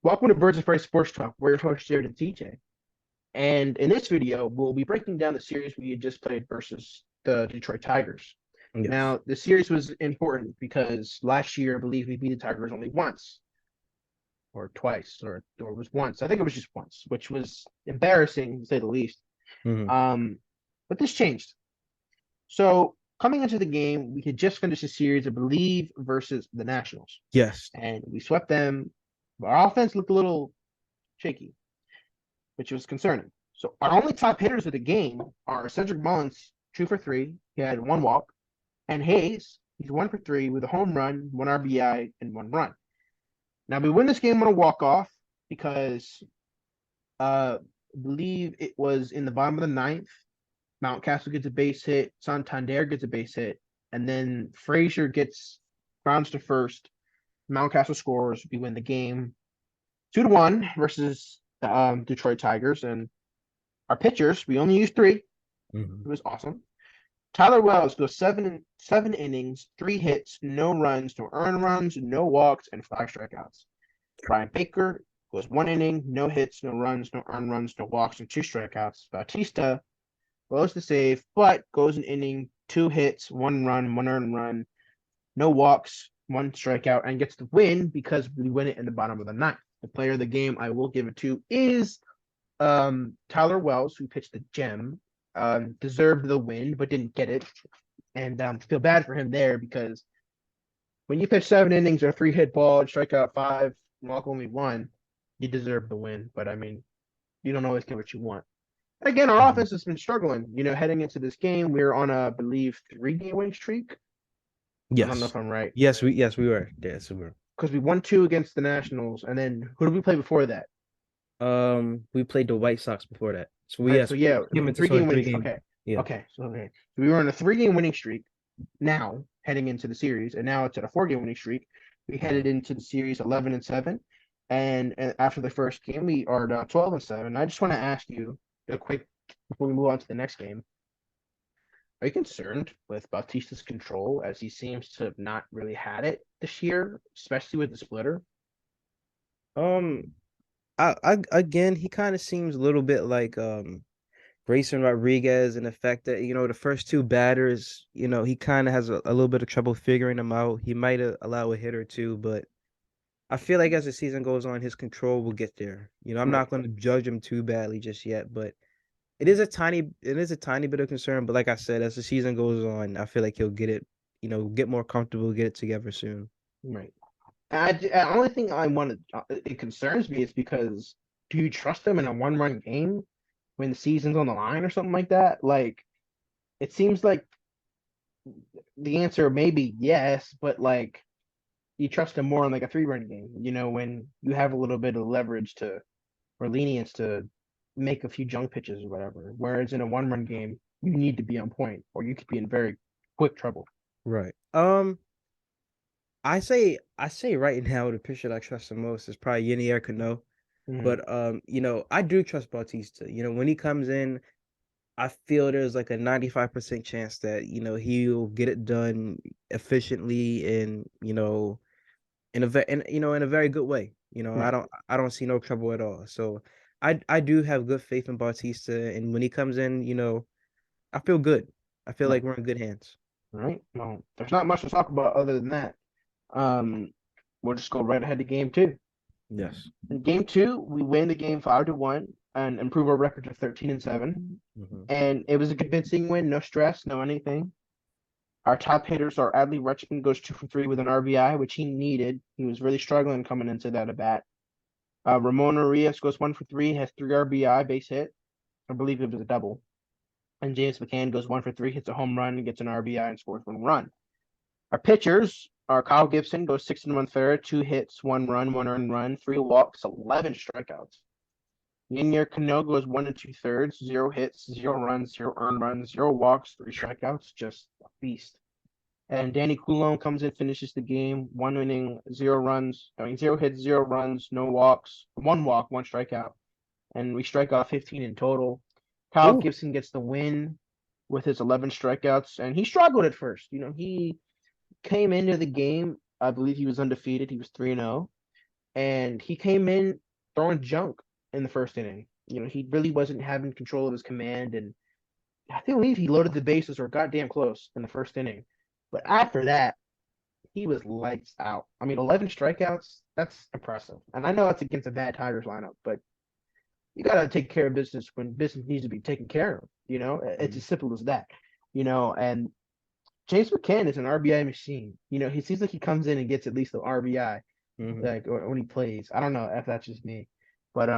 Welcome to Birds of Prey Sports Talk. We're your host, Jared and TJ. And in this video, we'll be breaking down the series we had just played versus the Detroit Tigers. Yes. Now, the series was important because last year, I believe we beat the Tigers only once or twice, or it was once. I think it was just once, which was embarrassing to say the least. hmm Um, but this changed. So coming into the game, we had just finished a series, I believe, versus the Nationals, Yes. and we swept them. Our offense looked a little shaky, which was concerning. So our only top hitters of the game are Cedric Mullins, 2 for 3. He had one walk, and Hayes, he's 1 for 3 with a home run, one RBI, and one run. Now we win this game on a walk off because I believe it was in the bottom of the ninth. Mountcastle gets a base hit, Santander gets a base hit, and then Frazier gets grounds to first. Mountcastle scores. We win the game 2-1 versus the Detroit Tigers, and our pitchers, we only used three. hmm It was awesome. Tyler Wells goes seven innings, 3 hits, no runs, no earned runs, no walks, and 5 strikeouts. Brian Baker goes 1 inning, no hits, no runs, no earned runs, no walks, and 2 strikeouts. Bautista goes to save, but goes an inning, 2 hits, 1 run, 1 earned run, no walks, 1 strikeout, and gets the win because we win it in the bottom of the ninth. The player of the game I will give it to is Tyler Wells, who pitched the gem, deserved the win but didn't get it, and feel bad for him there because when you pitch 7 innings or 3 hit ball, strike out 5, walk only 1, you deserve the win. But I mean, you don't always get what you want. Again, our hmm offense has been struggling. Heading into this game, we're on a, I believe, 3-game winning streak. I don't know Yes. if I'm right Yes, we were. Yes, we were. because we won 2 against the Nationals, and then who did we play before that? We played the White Sox before that. So All we right, so yes, yeah, we came into three sort game of winning. three game. Okay, Yeah. okay. So we were on a 3-game winning streak now heading into the series, and now it's at a 4-game winning streak. We Mhm. headed into the series 11-7, and after the first game, we are now 12-7. I just want to ask you a quick before we move on to the next game. Are you concerned with Bautista's control as he seems to have not really had it this year, especially with the splitter? Um, I again, he kind of seems a little bit like Grayson Rodriguez in the fact that the first two batters, he kind of has a little bit of trouble figuring them out. He might allow a hit or two, but I feel like as the season goes on, his control will get there. I'm Right. not going to judge him too badly just yet, but it is a tiny bit of concern, but like I said, as the season goes on, I feel like he'll get it, get more comfortable, get it together soon. Right. The only thing I wanted it concerns me is because do you trust him in a one-run game when the season's on the line or something like that? Like it seems like the answer may be yes, but like you trust him more in like a 3-run game. When you have a little bit of leverage to or lenience to make a few junk pitches or whatever. Whereas in a one-run game, you need to be on point, or you could be in very quick trouble. Right. I say right now the pitcher that I trust the most is probably Yenier Cano. Mm-hmm. But I do trust Bautista. When he comes in, I feel there's like a 95% chance that, he'll get it done efficiently and, in a very good way. I Right. don't see no trouble at all. So I do have good faith in Bautista, and when he comes in, I feel good. I feel Right. like we're in good hands. Right. Well, there's not much to talk about other than that. Um, we'll just go right ahead to game two. Yes. In game two, we win the game 5-1 and improve our record to 13-7. hmm And it was a convincing win, no stress, no anything. Our top hitters are Adley Rutschman goes 2 for 3 with an RBI, which he needed. He was really struggling coming into that at bat. Ramon Arias goes 1 for 3, has 3 RBI base hit. I believe it was a double. And James McCann goes 1 for 3, hits a home run, gets an RBI, and scores 1 run. Our pitchers are Kyle Gibson goes 6 1/3, 2 hits, 1 run, 1 earned run, 3 walks, 11 strikeouts. Yenier Cano goes 1 2/3, 0 hits, 0 runs, 0 earned runs, 0 walks, 3 strikeouts, just a beast. And Danny Coulomb comes in, finishes the game, 1 inning, 0 runs, 0 hits, 0 runs, no walks, 1 walk, 1 strikeout, and we strike out 15 in total. Kyle Ooh. Gibson gets the win with his 11 strikeouts, and he struggled at first. He came into the game, I believe he was undefeated. He was 3-0, and he came in throwing junk in the first inning. He really wasn't having control of his command, and I believe he loaded the bases or got damn close in the first inning. But after that, he was lights out. I mean, 11 strikeouts, that's impressive. And I know that's against a bad Tigers lineup, but you got to take care of business when business needs to be taken care of. It's Mhm. as simple as that. And James McCann is an RBI machine. He seems like he comes in and gets at least the RBI, Mhm. like when he plays. I don't know if that's just me, but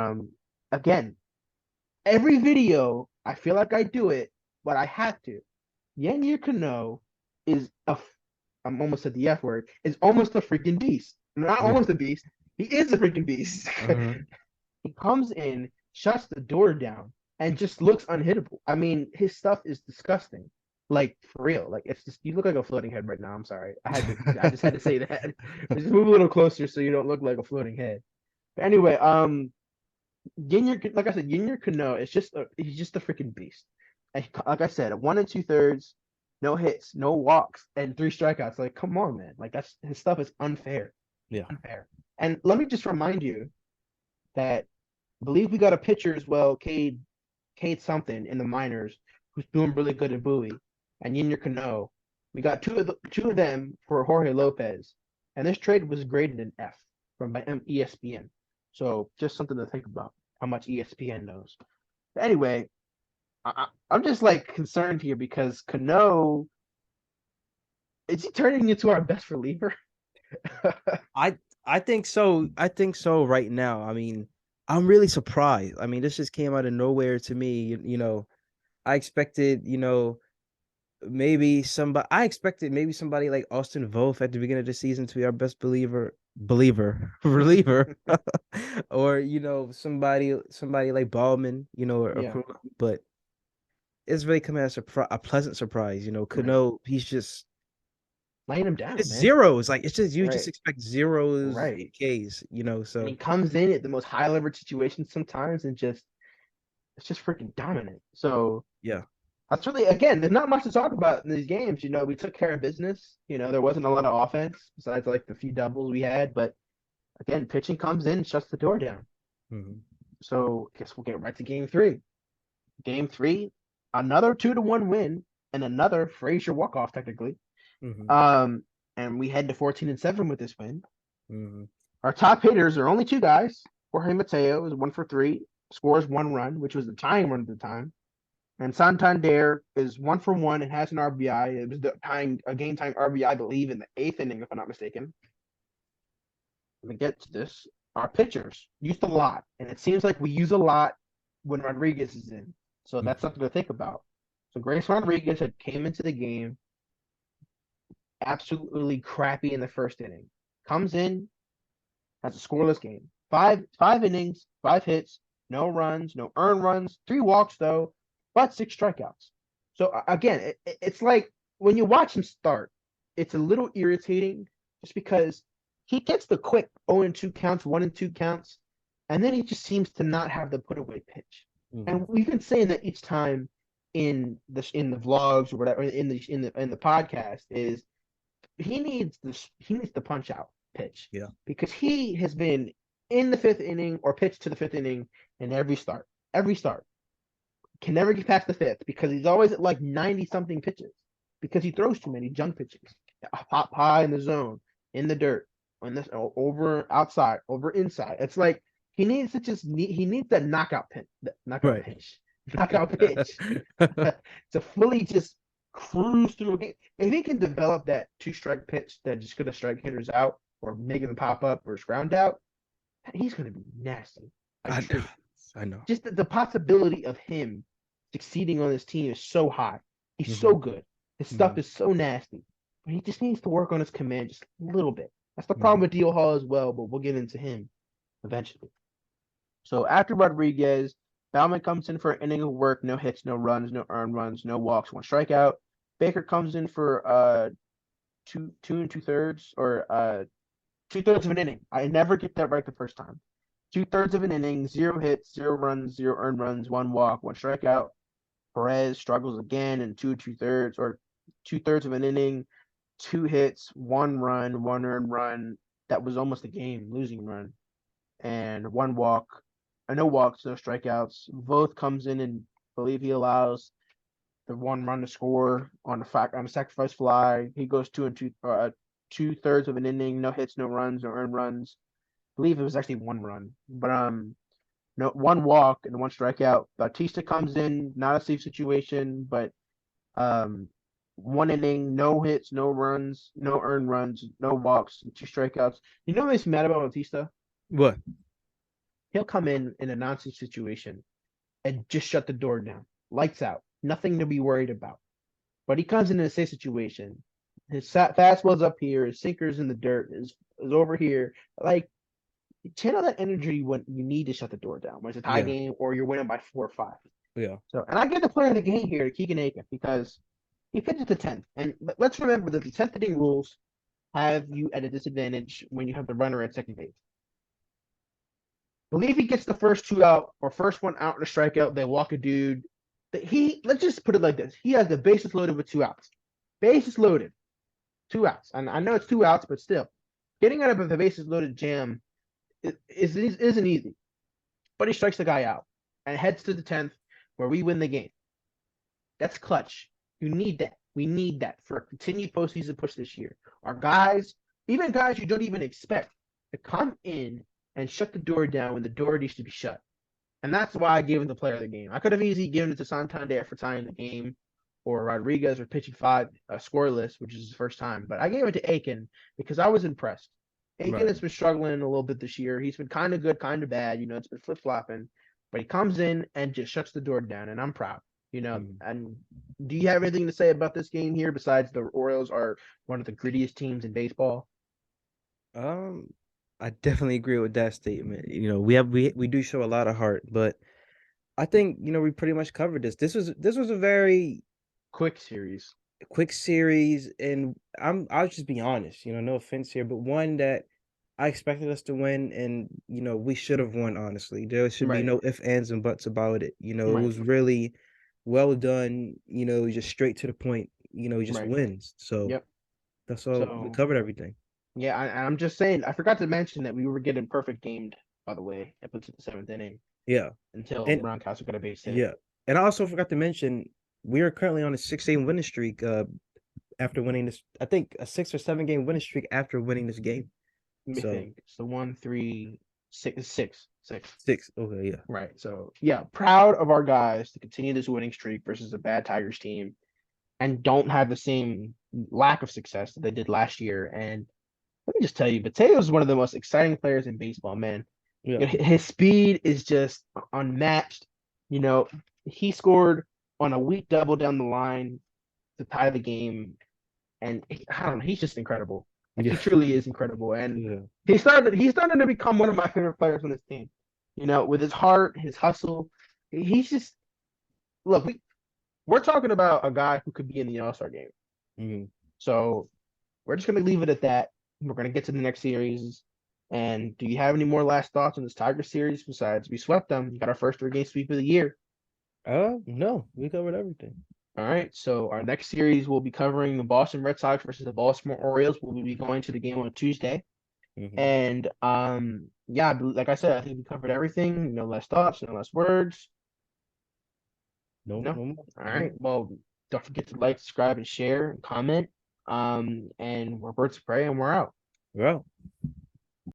again, every video I feel like I do it, but I have to. Yennier Cano is I'm almost at the F word, is almost a freaking beast. Not Yeah. almost a beast. He is a freaking beast. Mhm. He comes in, shuts the door down, and just looks unhittable. I mean, his stuff is disgusting. Like for real. Like it's just you look like a floating head right now. I'm sorry. I just had to say that. Just move a little closer so you don't look like a floating head. But anyway, like I said, Yennier Cano is he's just a freaking beast. And like I said, 1 2/3, no hits, no walks, and 3 strikeouts. Like, come on, man. Like that's his stuff is unfair. Yeah. Unfair. And let me just remind you that I believe we got a pitcher as well, Cade something in the minors, who's doing really good at Bowie, and Yennier Cano. We got two of them for Jorge Lopez, and this trade was graded an F from by ESPN. So just something to think about how much ESPN knows. But anyway, I'm just like concerned here because Cano is he turning into our best reliever? I I think so. I think so right now. I mean, I'm really surprised. I mean, this just came out of nowhere to me. I expected, I expected maybe somebody like Austin Voth at the beginning of the season to be our best reliever. Or, somebody like Ballman, Yeah, but it's really coming as a pleasant surprise. right. Cano, he's just Laying him down, it's man. zeros. Like it's just you just Right, expect zeros right. Ks, And so he comes in at the most high leverage situations sometimes and just it's just freaking dominant. So yeah. that's really again, there's not much to talk about in these games. We took care of business. There wasn't a lot of offense besides like the few doubles we had, but again, pitching comes in, shuts the door down. Hmm. So I guess we'll get right to game three. Game three, another 2-1 win and another Frazier walk off technically. Hmm. Um, and we head to 14-7 with this win. Hmm. Our top hitters are only two guys. Jorge Mateo is 1 for 3, scores 1 run, which was the tying run at the time. And Santander is 1 for 1 and has an RBI. It was a game time RBI, I believe, in the eighth inning, if I'm not mistaken. Let me get to this. Our pitchers used a lot, and it seems like we use a lot when Rodriguez is in. So that's something to think about. So Grace Rodriguez had came into the game absolutely crappy in the first inning. Comes in, has a scoreless game. Five innings, 5 hits, no runs, no earned runs, 3 walks though, but 6 strikeouts. So again, it's like when you watch him start, it's a little irritating just because he gets the quick 0-2 counts, 1-2 counts, and then he just seems to not have the put away pitch. Hmm. And we've been saying that each time in the vlogs or whatever in the podcast is he needs the punch out pitch Yeah. because he has been in the fifth inning or pitched to the fifth inning in every start can never get past the fifth because he's always at like 90 something pitches because he throws too many junk pitches, pop high in the zone, in the dirt, on this over outside, over inside. It's like he needs that knockout Right. pitch, knockout pitch to fully just cruise through a game. If he can develop that 2 strike pitch that just gonna strike hitters out or make them pop up or ground out, he's gonna be nasty. Like I truly. I know. Just the possibility of him succeeding on this team is so high. He's Hmm. so good. His stuff Hmm. is so nasty. But he just needs to work on his command just a little bit. That's the problem Hmm. with Dio Hall as well, but we'll get into him eventually. So after Rodriguez, Bauman comes in for an inning of work, no hits, no runs, no earned runs, no walks, 1 strikeout. Baker comes in for two and 2/3 or 2/3 of an inning. I never get that right the first time. 2/3 of an inning, 0 hits, 0 runs, 0 earned runs, 1 walk, 1 strikeout. Perez struggles again in 2 2/3 or 2/3 of an inning, 2 hits, 1 run, 1 earned run. That was almost a game losing run. and one walk, no walks, no strikeouts. Voth comes in and believe he allows the one run to score on a sacrifice fly. He goes 2 thirds of an inning, no hits, no runs, no earned runs. I believe it was actually one run, but no one walk and one strikeout. Bautista comes in, not a safe situation, but um, one inning, no hits, no runs, no earned runs, no walks, 2 strikeouts. You know what makes me mad about Bautista? What? He'll come in a non-safe situation and just shut the door down, lights out, nothing to be worried about. But he comes in a safe situation. His fastball's up here, his sinker's in the dirt, is over here. Like, channel that energy when you need to shut the door down, when it's a tie Yeah, game or you're winning by 4 or 5. yeah, So, and I give the player of the game here to Keegan Aiken because he pitches the 10th. And let's remember that the 10th inning rules have you at a disadvantage when you have the runner at second base. Believe he gets the first two out or first one out and a strikeout, they walk a dude. Let's just put it like this. He has the bases loaded with 2 outs. Bases loaded, 2 outs. And I know it's 2 outs, but still. Getting out of the bases loaded jam isn't easy. But he strikes the guy out and heads to the 10th where we win the game. That's clutch. You need that. We need that for a continued postseason push this year. Our guys, even guys you don't even expect, to come in and shut the door down when the door needs to be shut. And that's why I gave him the player of the game. I could have easily given it to Santander for tying the game or Rodriguez for pitching 5 scoreless, which is his first time. But I gave it to Aiken because I was impressed. Aiken right. has been struggling a little bit this year. He's been kind of good, kind of bad. It's been flip flopping, but he comes in and just shuts the door down, and I'm proud. Mhm. And do you have anything to say about this game here besides the Orioles are one of the grittiest teams in baseball? Um, I definitely agree with that statement. We do show a lot of heart, but I think we pretty much covered this. This was a very Quick series. quick series, and I'll just be honest. No offense here, but one that I expected us to win, and we should have won. Honestly, there should be Right. no ifs, ands, and buts about it. It Right. was really well done. Just straight to the point. Just Right. wins. So Yep. that's all. We So covered everything. yeah, I'm just saying. I forgot to mention that we were getting perfect gamed, by the way, up into the 7th inning Yeah, until and Gronkowski got a base hit. yeah, and I also forgot to mention we are currently on a 6 game winning streak. After winning this, I think a 6 or 7 game winning streak after winning this game. Let me So think. It's the 1, 3, 6, 6. six. Okay, yeah. Right. So yeah, proud of our guys to continue this winning streak versus a bad Tigers team and don't have the same lack of success that they did last year. And let me just tell you, Mateo is one of the most exciting players in baseball, man. Yeah. His speed is just unmatched. You know, he scored on a weak double down the line to tie the game, and I don't know, he's just incredible. Like he Yeah. truly is incredible, and Yeah. he's started to become one of my favorite players on this team. With his heart, his hustle, he's just look. We're talking about a guy who could be in the All-Star game. Mhm. So we're just gonna leave it at that. We're gonna get to the next series. And do you have any more last thoughts on this Tiger series besides we swept them? We got our first 3 game sweep of the year. No, we covered everything. All right. So our next series will be covering the Boston Red Sox versus the Baltimore Orioles. We'll be going to the game on Tuesday. Hmm. And yeah, like I said, I think we covered everything. No less thoughts, no less words. No, No. no more. All No right. more. Well, don't forget to like, subscribe, and share and comment. And we're Birds of Prey, and we're out. Well.